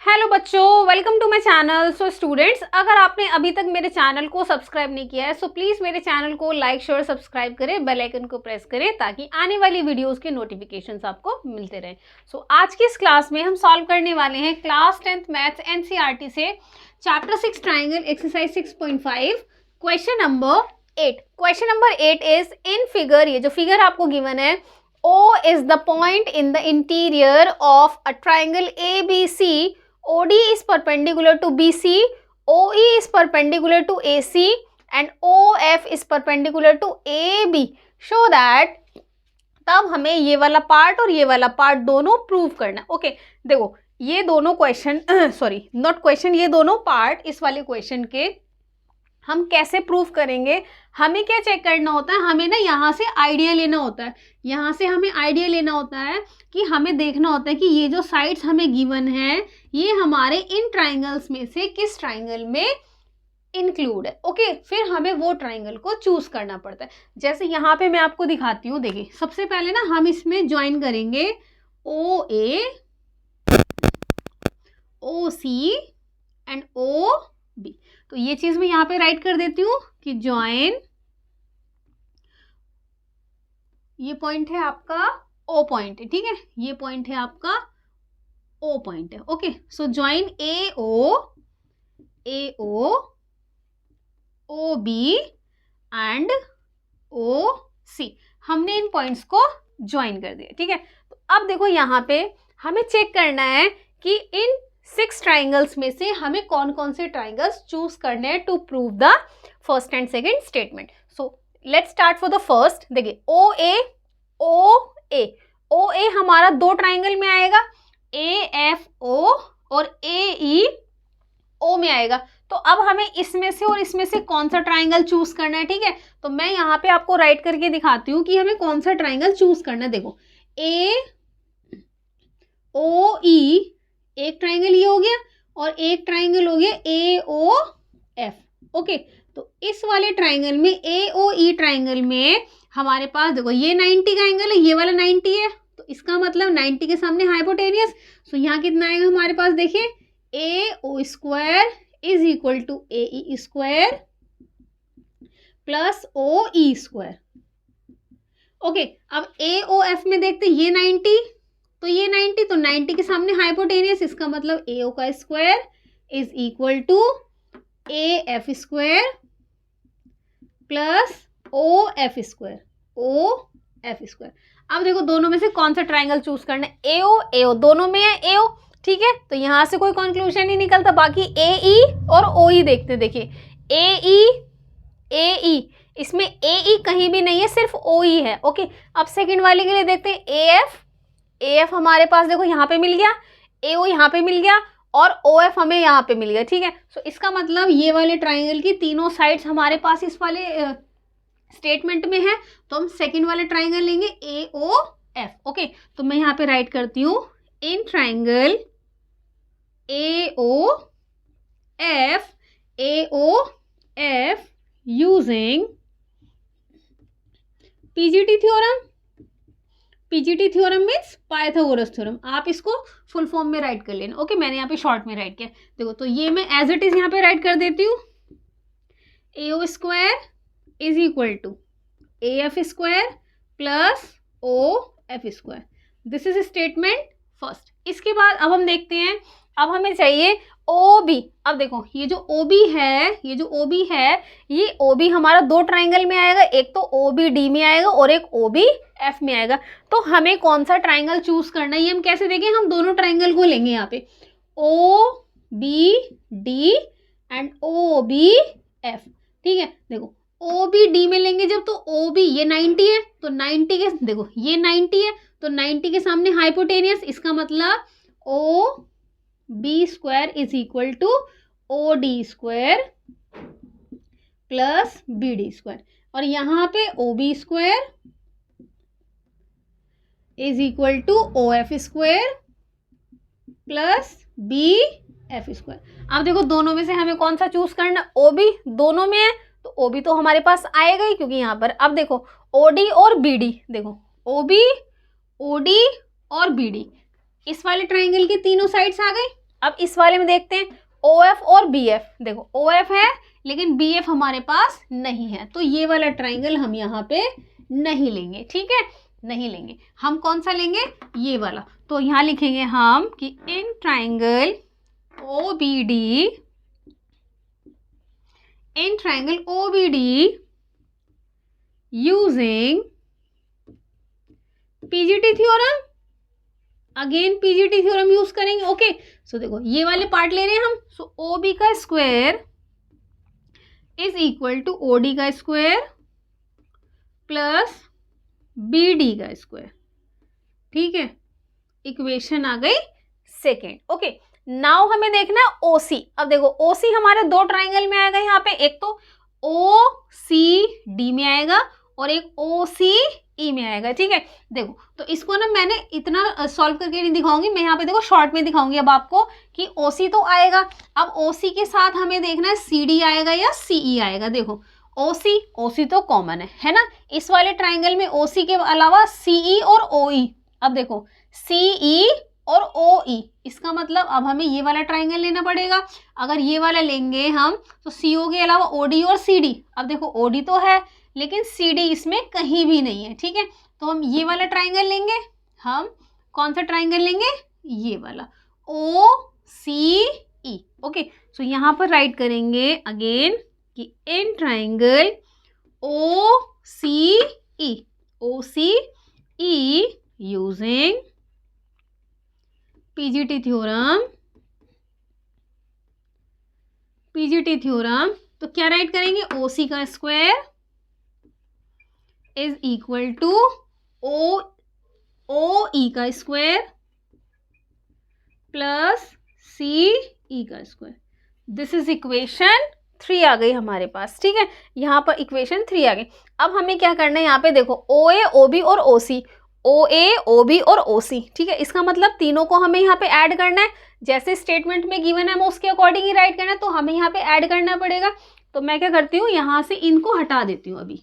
Hello बच्चों, welcome to my channel. So students, अगर आपने अभी तक मेरे चैनल को सब्सक्राइब नहीं किया है सो प्लीज़ मेरे चैनल को लाइक शेयर सब्सक्राइब करें, बेल आइकन को प्रेस करें ताकि आने वाली वीडियोस के नोटिफिकेशंस आपको मिलते रहें। सो आज की इस क्लास में हम सॉल्व करने वाले हैं क्लास 10th मैथ्स एनसीईआरटी से chapter 6 triangle exercise 6.5 question number 8। Question number 8 is in figure, ये जो फिगर आपको गिवन है, O is the point in the interior of a triangle ABC. OD is perpendicular to BC, OE is perpendicular to AC and OF is perpendicular to AB. Show that, तब हमें ये वाला part और ये वाला part दोनों prove करना। Okay देखो, ये दोनों क्वेश्चन सॉरी नॉट क्वेश्चन, ये दोनों पार्ट इस वाले क्वेश्चन के हम कैसे प्रूफ करेंगे। हमें क्या चेक करना होता है, हमें ना यहाँ से आइडिया लेना होता है, यहाँ से हमें आइडिया लेना होता है कि हमें देखना होता है कि ये जो साइड्स हमें गिवन है ये हमारे इन ट्राइंगल्स में से किस ट्राइंगल में इंक्लूड है। ओके, फिर हमें वो ट्राइंगल को चूज करना पड़ता है। जैसे यहाँ पे मैं आपको दिखाती हूँ, देखिए सबसे पहले ना हम इसमें ज्वाइन करेंगे OA, OC एंड OB। तो ये चीज मैं यहाँ पे राइट कर देती हूँ कि ज्वाइन, ये पॉइंट है आपका O पॉइंट है, ठीक है, ये पॉइंट है आपका O पॉइंट है। Okay, so join AO, OB and OC। हमने इन पॉइंट्स को ज्वाइन कर दिया, ठीक है। तो अब देखो यहाँ पे हमें चेक करना है कि इन 6 ट्राइंगल्स में से हमें कौन कौन से ट्राइंगल्स चूज करने हैं to prove the first and second statement. So let's start for the first. देखिए OA हमारा दो ट्राइंगल में आएगा, AFO और AEO में आएगा। तो अब हमें इसमें से और इसमें से कौन सा ट्राइंगल चूज करना है, ठीक है। तो मैं यहाँ पे आपको राइट करके दिखाती हूँ कि हमें कौन सा ट्राइंगल चूज करना है। देखो AOE एक ट्राइंगल ये हो गया और एक ट्राइंगल हो गया AOF। ओके, तो इस वाले ट्राइंगल में AOE ट्राइंगल में हमारे पास देखो ये 90 का एंगल है, ये वाला 90 है, तो इसका मतलब 90 के सामने हाइपोटेनियस। सो यहाँ कितना आएगा हमारे पास, देखिए AO square is equal to AE square plus OE square. Okay, अब AOF में देखते हैं, ये 90 तो ये 90, तो 90 के सामने हाइपोटेनियस, इसका मतलब AO का square is equal to AF square plus OF square. अब देखो दोनों में से कौन सा ट्राइंगल चूज करना है। AO दोनों में है AO, ठीक है, तो यहां से कोई कंक्लूजन नहीं निकलता। बाकी AE और OE देखते हैं। देखिए AE इसमें AE कहीं भी नहीं है, सिर्फ OE है। ओके, अब सेकंड वाले के लिए देखते हैं AF हमारे पास देखो यहाँ पे मिल गया, AO यहाँ पे मिल गया और OF हमें यहाँ पे मिल गया, ठीक है। सो इसका मतलब ये वाले ट्राइंगल की तीनों साइड्स हमारे पास इस वाले स्टेटमेंट में है, तो हम सेकंड वाले ट्राइंगल लेंगे AOF। ओके, तो मैं यहाँ पे राइट करती हूँ in triangle AOF using PGT theorem means Pythagoras theorem. आप इसको फुल फॉर्म में राइट कर लेना। ओके, मैंने यहाँ पे शॉर्ट में राइट किया। देखो तो ये मैं एज इट इज यहाँ पे राइट कर देती हूँ, AO square is equal to AF square plus OF square. This is statement first. इसके बाद अब हम देखते हैं, अब हमें चाहिए OB। अब देखो ये जो OB है, ये OB हमारा दो ट्राइंगल में आएगा, एक तो OBD में आएगा और एक OBF में आएगा। तो हमें कौन सा ट्राइंगल चूज करना है, ये हम कैसे देखें, हम दोनों ट्राइंगल को लेंगे यहाँ पे OBD एंड OBF, ठीक है। देखो OBD में लेंगे जब, तो OB ये 90 है, तो 90 के देखो ये 90 है, तो 90 के सामने हाइपोटेनियस, इसका मतलब OB square is equal to OD square plus BD square. और यहाँ पे OB square is equal to OF square plus BF square. अब देखो दोनों में से हमें कौन सा चूज करना, OB दोनों में है तो OB तो हमारे पास आएगा ही, क्योंकि यहाँ पर अब देखो OD और BD, देखो OB OD और BD इस वाले ट्राइंगल के तीनों साइड्स आ गए। अब इस वाले में देखते हैं OF और BF। देखो OF है लेकिन BF हमारे पास नहीं है, तो ये वाला ट्राइंगल हम यहाँ पे नहीं लेंगे, ठीक है, नहीं लेंगे। हम कौन सा लेंगे, ये वाला। तो यहाँ लिखेंगे हम कि in triangle OBD, in triangle OBD using PGT theorem, again PGT theorem use करेंगे। ओके, सो देखो ये वाले पार्ट ले रहे हैं हम। सो OB का square is equal to OD का स्क्वायर प्लस BD का स्क्वायर, ठीक है, इक्वेशन आ गई सेकेंड। ओके, नाउ हमें देखना है OC। अब देखो OC हमारे दो ट्राइंगल में आएगा यहाँ पे, एक तो OCD में आएगा और एक OCE में आएगा, ठीक है। देखो तो इसको ना मैंने इतना सॉल्व करके नहीं दिखाऊंगी, मैं यहाँ पे देखो शॉर्ट में दिखाऊंगी अब आपको कि OC तो आएगा। अब OC के साथ हमें देखना है CD आएगा या CE आएगा। देखो OC तो कॉमन है ना, इस वाले ट्राइंगल में OC के अलावा CE और OE। अब देखो CE और OE, इसका मतलब अब हमें ये वाला ट्राइंगल लेना पड़ेगा। अगर ये वाला लेंगे हम तो CO के अलावा OD और CD। अब देखो OD तो है लेकिन CD इसमें कहीं भी नहीं है, ठीक है, तो हम ये वाला ट्राइंगल लेंगे। हम कौन सा ट्राइंगल लेंगे, ये वाला OCE। ओके, सो यहाँ पर राइट करेंगे अगेन कि in triangle OCE using PGT theorem, तो क्या राइट करेंगे, OC का square is equal to OE का स्क्वायर प्लस CE का स्क्वायर। दिस इज इक्वेशन 3 आ गई हमारे पास, ठीक है, यहाँ पर इक्वेशन 3 आ गई। अब हमें क्या करना है, यहाँ पे देखो OA, OB और OC, OA, OB और OC, ठीक है, इसका मतलब तीनों को हमें यहाँ पे ऐड करना है। जैसे स्टेटमेंट में गिवन है हमें उसके अकॉर्डिंग ही राइट करना है, तो हमें यहाँ पे ऐड करना पड़ेगा। तो मैं क्या करती हूँ, यहाँ से इनको हटा देती हूँ अभी,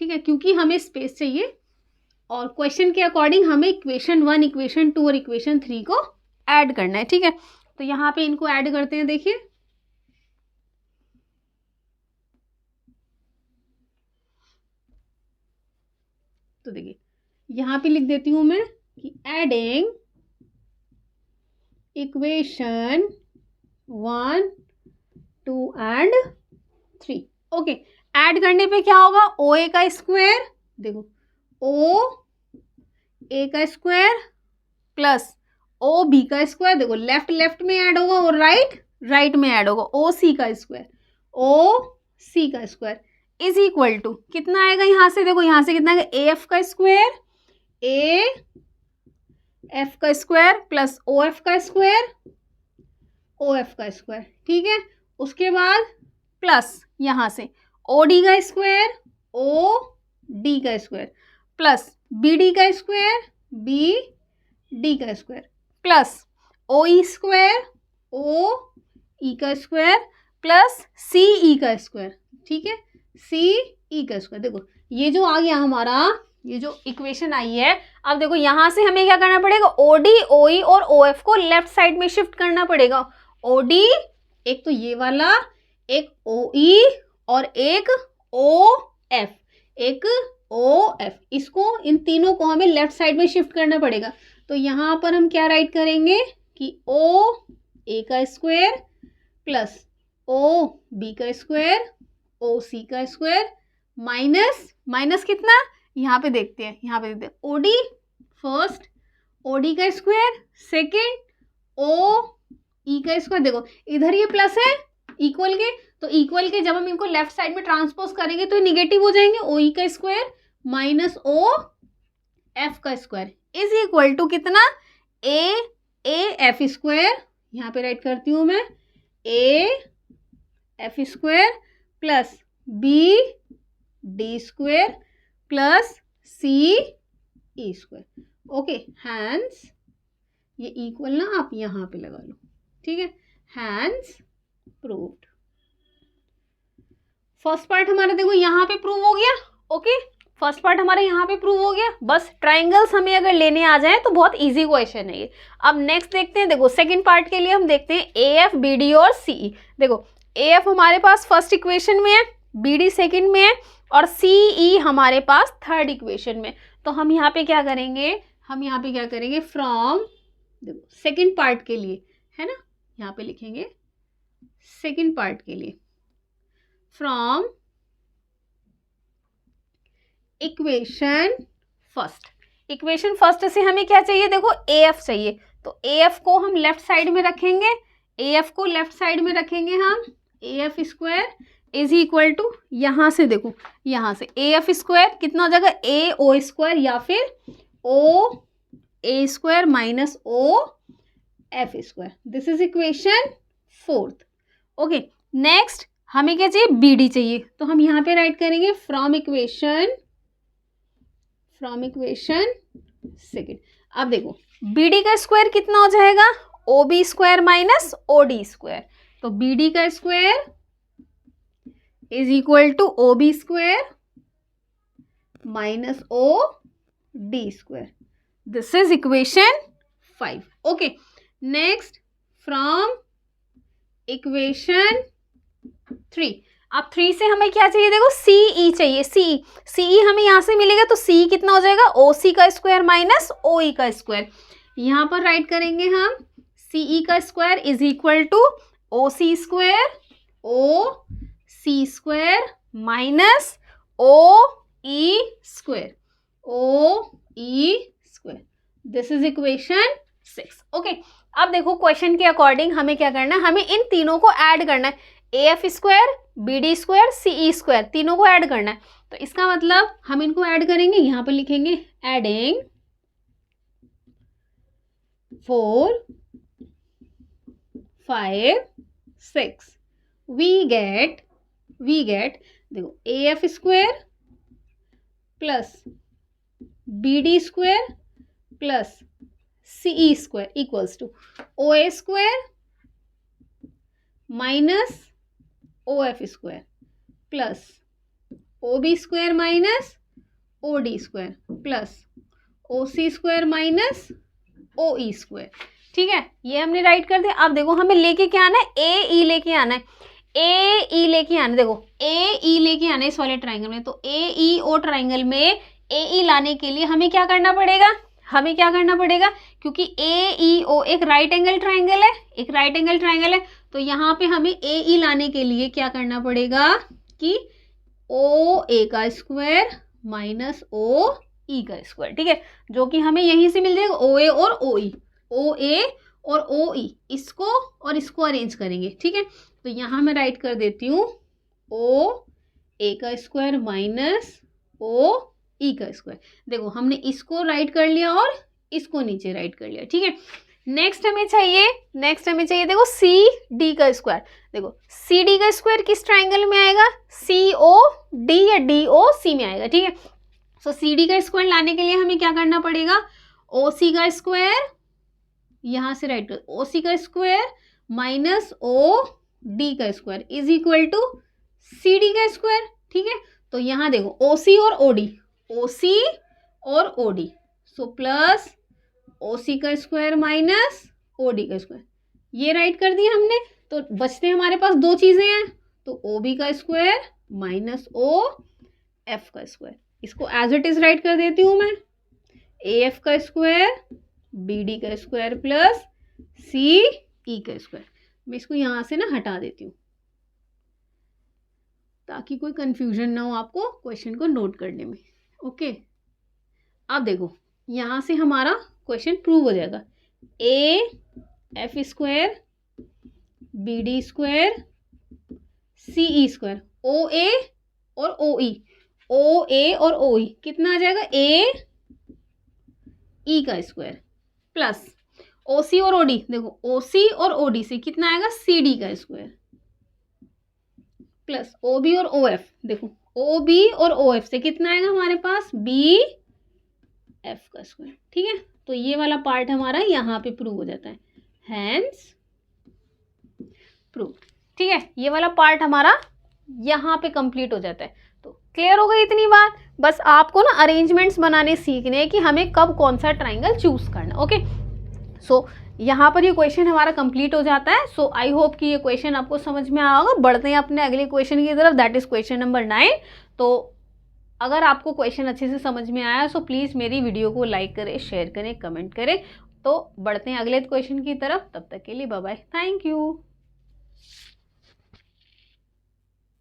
ठीक है, क्योंकि हमें स्पेस चाहिए और क्वेश्चन के अकॉर्डिंग हमें इक्वेशन 1, इक्वेशन 2 और इक्वेशन 3 को ऐड करना है, ठीक है। तो यहाँ पे इनको ऐड करते हैं, देखिए तो देखिए यहाँ पे लिख देती हूँ मैं कि adding equation 1, 2 and 3। Okay, add करने पे क्या होगा, OA का स्क्वायर, देखो OA का स्क्वायर प्लस OB का स्क्वायर, देखो लेफ्ट में ऐड होगा और राइट में ऐड होगा, OC का स्क्वायर, OC का स्क्वायर इज इक्वल टू कितना आएगा, यहाँ से देखो, यहाँ से कितना आएगा, AF का स्क्वायर, AF का स्क्वायर प्लस OF का स्क्वायर, OF का स्क्वायर, ठीक है। उसके बाद प्लस यहाँ से OD का स्क्वायर, OD का स्क्वायर प्लस BD का स्क्वायर, BD का square plus OE square, OE का स्क्वायर प्लस CE का स्क्वायर, ठीक है, CE का स्क्वायर। देखो ये जो आ गया हमारा, ये जो इक्वेशन आई है, अब देखो यहाँ से हमें क्या करना पड़ेगा, OD, OE और OF को लेफ्ट साइड में शिफ्ट करना पड़ेगा। OD एक तो ये वाला, एक OE और एक OF, एक OF, इसको इन तीनों को हमें लेफ्ट साइड में शिफ्ट करना पड़ेगा। तो यहाँ पर हम क्या राइट करेंगे कि OA का स्क्वायर प्लस OB का स्क्वायर, OC का स्क्वायर माइनस कितना, यहाँ पे देखते हैं, OD फर्स्ट, OD का स्क्वायर सेकेंड, OE का स्क्वायर। देखो इधर ये प्लस है इक्वल के, तो इक्वल के जब हम इनको लेफ्ट साइड में ट्रांसपोज करेंगे तो निगेटिव हो जाएंगे, OE का स्क्वायर माइनस OF का स्क्वायर इज इक्वल टू कितना, AF स्क्वायर, यहाँ पे राइट करती हूँ मैं, AF square plus BD square plus CE square. Okay, hence ये इक्वल ना आप यहाँ पे लगा लो, ठीक है, हैंस प्रूव्ड। फर्स्ट पार्ट हमारा देखो यहाँ पे प्रूव हो गया। ओके, फर्स्ट पार्ट हमारे यहाँ पे प्रूव हो गया। बस ट्राइंगल्स हमें अगर लेने आ जाए तो बहुत इजी क्वेश्चन है ये। अब नेक्स्ट देखते हैं, देखो सेकंड पार्ट के लिए हम देखते हैं ए एफ बी डी और सी ई। देखो ए एफ हमारे पास फर्स्ट इक्वेशन में है, बी डी सेकेंड में है और सी ई हमारे पास थर्ड इक्वेशन में। तो हम यहाँ पे क्या करेंगे, हम यहाँ पे क्या करेंगे, फ्रॉम, देखो सेकंड पार्ट के लिए है ना, यहाँ पे लिखेंगे सेकंड पार्ट के लिए, from equation first. Equation first से हमें क्या चाहिए, देखो ए एफ चाहिए। तो ए एफ को हम लेफ्ट साइड में रखेंगे, ए एफ को लेफ्ट साइड में रखेंगे हम, A F square is equal to, यहाँ से देखो, यहाँ से ए एफ स्क्वायर कितना हो जाएगा, ए ओ स्क्वायर या फिर O A square minus O F square. This is equation fourth. Okay, next हमें क्या चाहिए, बी डी चाहिए। तो हम यहाँ पे राइट करेंगे फ्रॉम इक्वेशन सेकेंड। अब देखो बी डी का स्क्वायर कितना हो जाएगा, O B square minus O D square. तो बी डी का square is equal to O B square minus O D square. This is equation 5। Okay, next from equation 3। अब 3 से हमें क्या चाहिए, देखो सी ई चाहिए। सी ई हमें यहाँ से मिलेगा, तो सी कितना हो जाएगा, ओ सी का स्क्वायर माइनस ओ ई का स्क्वायर। यहाँ पर राइट करेंगे हम सी ई का square is equal to O C square minus O E square, this is equation 6। Okay, अब देखो क्वेश्चन के अकॉर्डिंग हमें क्या करना है, हमें इन तीनों को ऐड करना है, A F square B D square C E square, तीनों को ऐड करना है। तो इसका मतलब हम इनको ऐड करेंगे, यहाँ पर लिखेंगे एडिंग 4 5 6 वी गेट देखो A F square plus B D square plus C E square equals to O A square minus O F square plus O B square minus O D square plus O C square minus O E square. ठीक है, ये हमने right कर दिया। अब देखो हमें लेके क्या आना है, ए ई लेके आना है, ए ई लेके आना है। देखो ए ई लेके आना है इस वाले ट्राइंगल में, तो ए ई ओ ट्राइंगल में ए ई लाने के लिए हमें क्या करना पड़ेगा, क्योंकि ए ई ओ एक राइट एंगल ट्राइंगल है, तो यहाँ पे हमें ए ई लाने के लिए क्या करना पड़ेगा कि ओ ए का स्क्वायर माइनस ओ ई का स्क्वायर। ठीक है, जो कि हमें यहीं से मिल जाएगा ओ ए और ओ ई, ओ ए और ओ ई, इसको और इसको अरेंज करेंगे। ठीक है, तो यहाँ मैं राइट कर देती हूँ ओ ए का स्क्वायर माइनस ओ ई का स्क्वायर। देखो हमने इसको राइट कर लिया और इसको नीचे राइट कर लिया। ठीक है, नेक्स्ट हमें चाहिए देखो सी डी का स्क्वायर। देखो सी डी का स्क्वायर किस ट्राइंगल में आएगा, सी ओ डी या डी ओ सी में आएगा। ठीक है, सो सी डी का स्क्वायर लाने के लिए हमें क्या करना पड़ेगा, ओ सी का स्क्वायर, यहाँ से राइट कर, ओ सी का स्क्वायर माइनस ओ डी का square is equal to C D का स्क्वायर। ठीक है, तो यहाँ देखो ओ सी और O D, so plus O C का स्क्वायर माइनस ओ डी का स्क्वायर, ये राइट कर दिया हमने। तो बचते हमारे पास दो चीजें हैं, तो ओ बी का स्क्वायर माइनस ओ एफ का स्क्वायर, इसको एज इट इज राइट कर देती हूँ मैं, ए एफ का स्क्वायर बी डी का स्क्वायर प्लस सी ई का स्क्वायर। मैं इसको यहाँ से ना हटा देती हूँ ताकि कोई कंफ्यूजन ना हो आपको क्वेश्चन को नोट करने में। ओके, अब देखो यहाँ से हमारा क्वेश्चन प्रूव हो जाएगा, A F square B D square C E square, O A और ओ ए और ओ ई कितना आ जाएगा, ए ई का स्क्वायर प्लस ओ सी और ओ डी, देखो ओ सी और ओ डी से कितना आएगा, सी डी का स्क्वायर प्लस ओ बी और ओ एफ, देखो ओ बी और ओ एफ से कितना आएगा हमारे पास, बी एफ का स्क्वायर। ठीक है, तो ये वाला पार्ट हमारा यहाँ पे प्रूव हो जाता है, हैंस प्रूव। ठीक है, ये वाला पार्ट हमारा यहाँ पे कंप्लीट हो जाता है। तो क्लियर हो गई इतनी बात? बस आपको ना अरेंजमेंट्स बनाने सीखने हैं कि हमें कब कौन सा ट्राइंगल चूज करना। ओके, सो यहाँ पर ये क्वेश्चन हमारा कंप्लीट हो जाता है। सो आई होप कि ये क्वेश्चन आपको समझ में आया होगा। बढ़ते हैं अपने अगले क्वेश्चन की तरफ, दैट इज क्वेश्चन नंबर 9। तो अगर आपको क्वेश्चन अच्छे से समझ में आया सो प्लीज़ मेरी वीडियो को लाइक करें, शेयर करें, कमेंट करें। तो बढ़ते हैं अगले क्वेश्चन की तरफ, तब तक के लिए बाय बाय, थैंक यू।